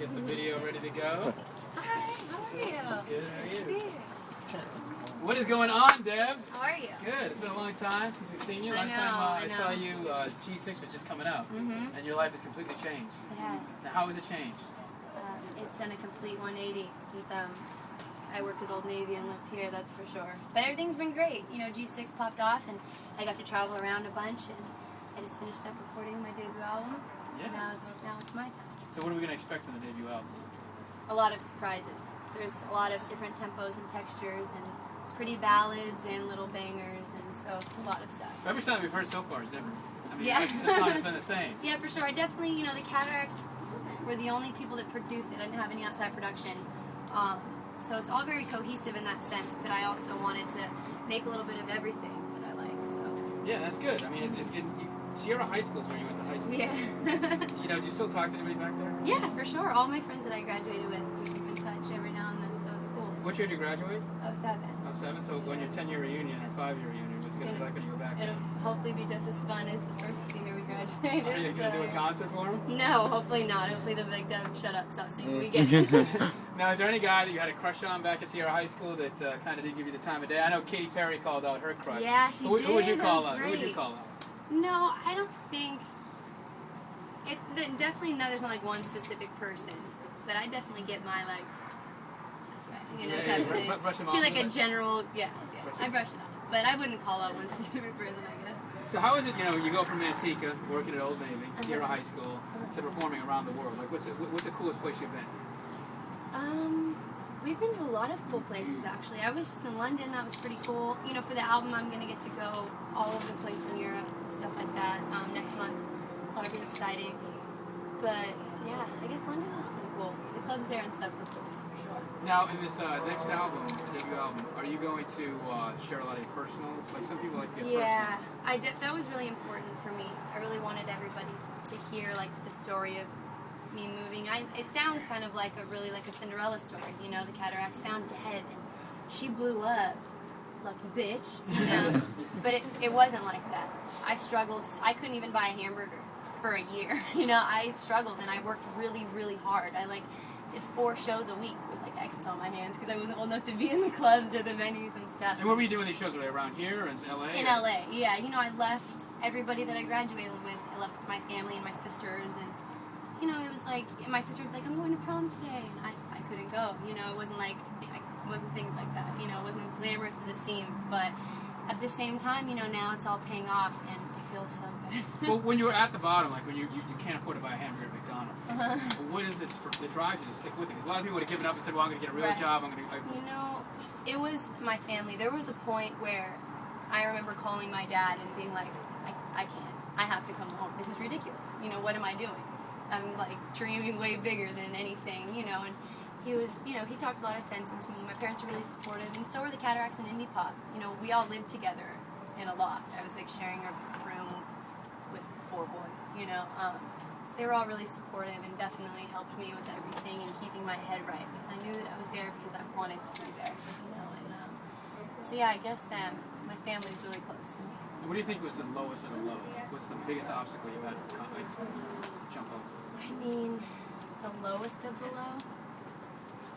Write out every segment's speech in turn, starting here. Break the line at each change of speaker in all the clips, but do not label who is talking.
Get the video ready to go.
Hi, how are you?
Good, how are you?
Good.
What is going on, Deb?
How are you?
Good. It's been a long time since we've seen you.
I
Last
know,
time
I
saw
know.
you, G6 was just coming out, and your life has completely changed.
It has.
Now, how has it changed?
It's done a complete 180 since I worked at Old Navy and lived here, that's for sure. But everything's been great. You know, G6 popped off, and I got to travel around a bunch, and I just finished up recording my debut album.
Yes.
Now it's my time.
So what are we going to expect from the debut album?
A lot of surprises. There's a lot of different tempos and textures, and pretty ballads and little bangers, and so a lot of stuff.
Every song we've heard so far is different. I mean,
Yeah.
the song has been the same.
Yeah, for sure. I definitely, you know, the Cataracts were the only people that produced it. I didn't have any outside production. So it's all very cohesive in that sense, but I also wanted to make a little bit of everything that I like, so.
Yeah, that's good. I mean, it's good. Sierra High School is where you went to high school.
Yeah.
You know, do you still talk to anybody back there?
Yeah, for sure. All my friends that I graduated with, we keep in touch every now and then, so it's cool.
What year did you graduate?
07.
07. So when your 10-year reunion or 5-year reunion, what's going to be like when you go back?
It'll hopefully be just as fun as the first year we graduated.
Are you going to do a concert for them?
No, hopefully not. Hopefully they'll be like, Deb, shut up, stop singing. We get it.
Now, is there any guy that you had a crush on back at Sierra High School that kind of didn't give you the time of day? I know Katy Perry called out her crush.
Yeah, she did.
Who would you
That
call
was
out? Who would you
great.
call out?
No, I don't think. Definitely no. There's not like one specific person, but I definitely get my like. That's right. You know,
Yeah,
type
you
of thing.
brush them
To
off
like
a
a
bit?
general, yeah. I brush it off, but I wouldn't call out one specific person. I guess.
So how is it, you know, you go from Manteca, working at Old Navy, Sierra High School, to performing around the world? Like, what's the coolest place you've been?
We've been to a lot of cool places actually. I was just in London. That was pretty cool. You know, for the album, I'm gonna get to go all over the place in Europe and stuff like that next month. So that'll be exciting. But yeah, I guess London was pretty cool. The clubs there and stuff were cool for sure.
Now, in this next album, debut album, are you going to share a lot of your personal? Like, some people like to get
Yeah, that was really important for me. I really wanted everybody to hear like the story of me moving. It sounds kind of like a Cinderella story. You know, the Cataracts found dead and she blew up. Lucky bitch, you know. But it wasn't like that. I struggled. I couldn't even buy a hamburger for a year. You know, I struggled and I worked really, really hard. I like did 4 shows a week with like X's on my hands because I wasn't old enough to be in the clubs or the venues and stuff.
And what were you doing these shows? Were they around here or in LA?
In LA, yeah. You know, I left everybody that I graduated with. I left my family and my sisters, and you know, it was like my sister would be like, "I'm going to prom today," and I couldn't go. You know, it wasn't like it wasn't things like that. You know, it wasn't as glamorous as it seems, but at the same time, you know, now it's all paying off, and it feels so good.
Well, when you were at the bottom, like when you can't afford to buy a hamburger at McDonald's, what is it that drives you to stick with it? Because a lot of people would have given up and said, well, I'm going to get a real
Right.
job. I'm going to.
You know, it was my family. There was a point where I remember calling my dad and being like, I can't. I have to come home. This is ridiculous. You know, what am I doing? I'm like dreaming way bigger than anything, you know, and he was, you know, he talked a lot of sense into me. My parents were really supportive, and so were the Cataracts and Indie Pop. You know, we all lived together in a loft. I was like sharing a room with 4 boys, you know. So they were all really supportive and definitely helped me with everything and keeping my head right because I knew that I was there because I wanted to be there, you know. And so yeah, I guess that my family's really close to me.
What do you think was the lowest of the low? What's the biggest obstacle you had to like, jump over?
I mean, the lowest of the low?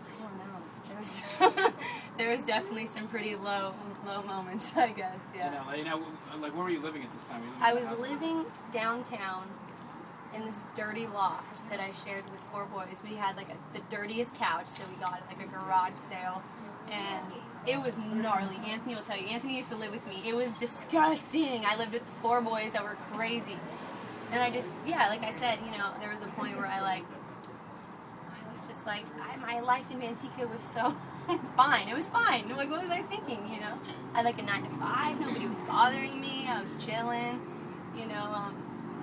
I don't know. There was definitely some pretty low moments, I guess, yeah.
You know, like, where were you living at this time? Were you living
I
in a
was
house?
living downtown in this dirty loft that I shared with 4 boys. We had like the dirtiest couch that we got at like a garage sale, and it was gnarly. Anthony will tell you. Anthony used to live with me. It was disgusting. I lived with the 4 boys that were crazy. And I just, yeah, like I said, you know, there was a point where I was just like, my life in Manteca was so fine. It was fine. Like, what was I thinking, you know? I had like a 9 to 5. Nobody was bothering me. I was chilling, you know.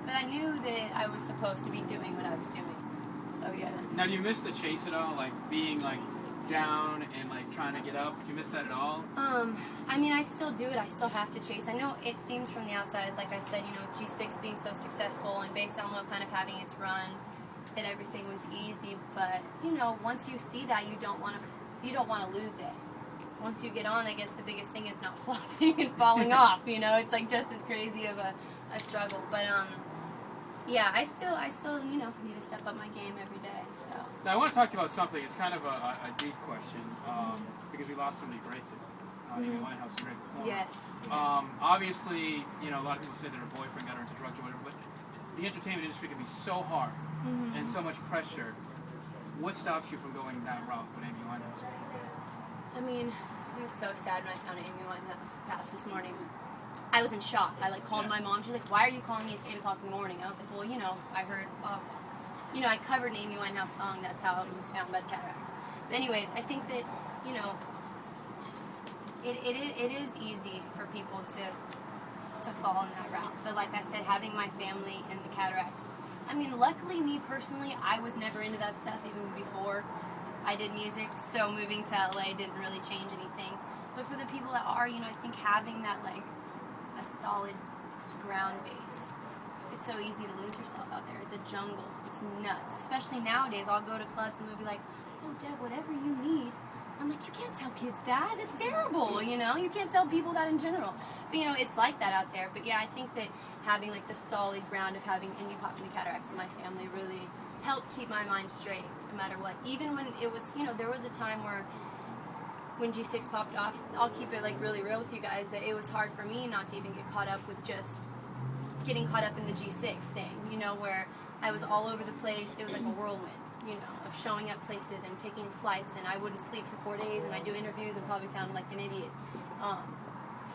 But I knew that I was supposed to be doing what I was doing. So, yeah.
Now, do you miss the chase at all? Like, being, like, down and, like, trying to get up? Do you miss that at all?
I mean, I still do it. I still have to chase. I know it seems from the outside, like I said, you know, G6 being so successful and Based on Low kind of having its run, that everything was easy. But, you know, once you see that, you don't want to lose it. Once you get on, I guess the biggest thing is not flopping and falling off, you know? It's, like, just as crazy of a struggle. But, yeah, I still, you know, need to step up my game every day. So.
Now I want to talk to you about something. It's kind of a deep question because we lost somebody great today. Amy Winehouse, a great performer.
Yes.
Obviously, you know, a lot of people say that her boyfriend got her into drugs or whatever, but the entertainment industry can be so hard and so much pressure. What stops you from going down route with Amy Winehouse?
I mean, it was so sad when I found Amy Winehouse passed this morning. I was in shock. I called my mom. She's like, "Why are you calling me? It's 8 o'clock in the morning." I was like, "Well, you know, I heard, you know, I covered an Amy Winehouse song. That's how it was found by the cataracts." But anyways, I think that, you know, it is easy for people to fall in that route. But like I said, having my family in the cataracts, I mean, luckily, me personally, I was never into that stuff even before I did music. So moving to LA didn't really change anything. But for the people that are, you know, I think having that a solid ground base. It's so easy to lose yourself out there. It's a jungle. It's nuts. Especially nowadays, I'll go to clubs and they'll be like, "Oh, Deb, whatever you need." I'm like, you can't tell kids that. It's terrible, you know? You can't tell people that in general. But, you know, it's like that out there. But, yeah, I think that having, the solid ground of having indie pop and the cataracts in my family really helped keep my mind straight no matter what. Even when it was, you know, there was a time where when G6 popped off, I'll keep it, really real with you guys, that it was hard for me not to even get caught up with just getting caught up in the G6 thing, you know, where I was all over the place. It was like a whirlwind, you know, of showing up places and taking flights, and I wouldn't sleep for 4 days, and I'd do interviews and probably sound like an idiot.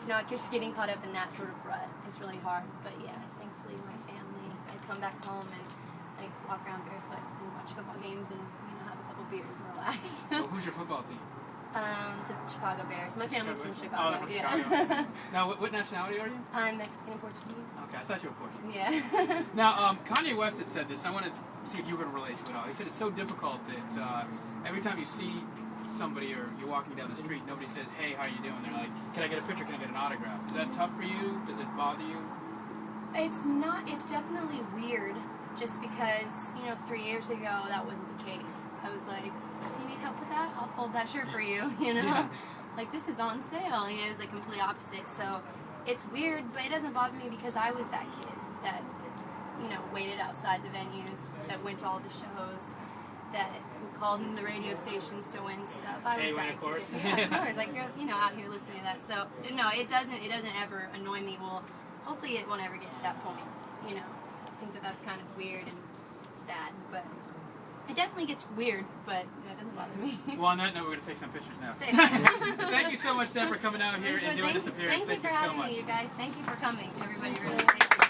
You know, just getting caught up in that sort of rut, it's really hard. But yeah, thankfully my family, I'd come back home and walk around barefoot and watch football games and, you know, have a couple beers and relax.
Well, who's your football team?
The Chicago Bears. My family's from
Oh,
Chicago.
from
Yeah.
Chicago. Now, what nationality are you?
I'm Mexican and Portuguese.
Okay, I thought you were Portuguese.
Yeah.
Now, Kanye West had said this. I want to see if you were going to relate to it all. He said it's so difficult that every time you see somebody or you're walking down the street, nobody says, "Hey, how you doing?" They're like, "Can I get a picture? Can I get an autograph?" Is that tough for you? Does it bother you?
It's not. It's definitely weird. Just because, you know, 3 years ago that wasn't the case. I was like, "Do you need help with that? I'll fold that shirt for you." You know,
Yeah.
This is on sale. You know, it was complete opposite. So it's weird, but it doesn't bother me because I was that kid that, you know, waited outside the venues, that went to all the shows, that called in the radio stations to win stuff. I was that
of course.
kid. Yeah, of course. You're, you know, out here listening to that. So no, it doesn't ever annoy me. Well, hopefully it won't ever get to that point. You know, I think that's kind of weird and sad, but it definitely gets weird, but it doesn't bother me.
Well, on that note, we're going to take some pictures now.
Sick.
Thank you so much, Deb, for coming out here and doing this appearance.
Thank you for
so
having
much.
me, you guys. Thank you for coming, everybody. Really, thank you.